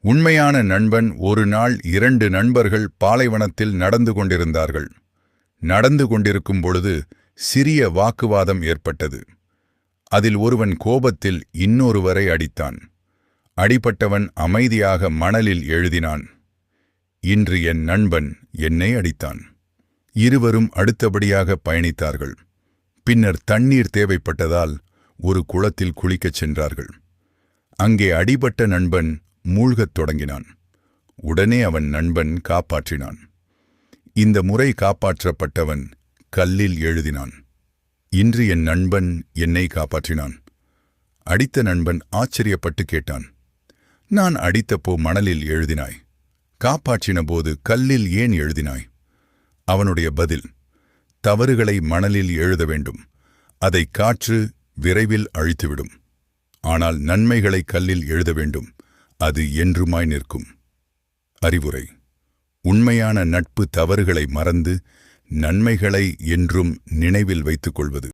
உண்மையான நண்பன். ஒரு நாள் 2 நண்பர்கள் பாலைவனத்தில் நடந்து கொண்டிருந்தார்கள். நடந்து கொண்டிருக்கும் பொழுது சிறிய வாக்குவாதம் ஏற்பட்டது. அதில் ஒருவன் கோபத்தில் இன்னொருவரை அடித்தான். அடிபட்டவன் அமைதியாக மணலில் எழுதினான், இன்று என் நண்பன் என்னை அடித்தான். இருவரும் அடுத்தபடியாக பயணித்தார்கள். பின்னர் தண்ணீர் தேவைப்பட்டதால் ஒரு குளத்தில் குளிக்கச் சென்றார்கள். அங்கே அடிபட்ட நண்பன் மூழ்கத் தொடங்கினான். உடனே அவன் நண்பன் காப்பாற்றினான். இந்த முறை காப்பாற்றப்பட்டவன் கல்லில் எழுதினான், இன்று என் நண்பன் என்னை காப்பாற்றினான். அடித்த நண்பன் ஆச்சரியப்பட்டு கேட்டான், நான் அடித்தப்போ மணலில் எழுதினாய், காப்பாற்றின போது கல்லில் ஏன் எழுதினாய்? அவனுடைய பதில், தவறுகளை மணலில் எழுத வேண்டும், அதை காற்று விரைவில் அழித்துவிடும். ஆனால் நன்மைகளை கல்லில் எழுத வேண்டும், அது என்றுமாய் நிற்கும். அறிவுரை: உண்மையான நட்பு தவறுகளை மறந்து நன்மைகளை என்றும் நினைவில் வைத்துக் கொள்வது.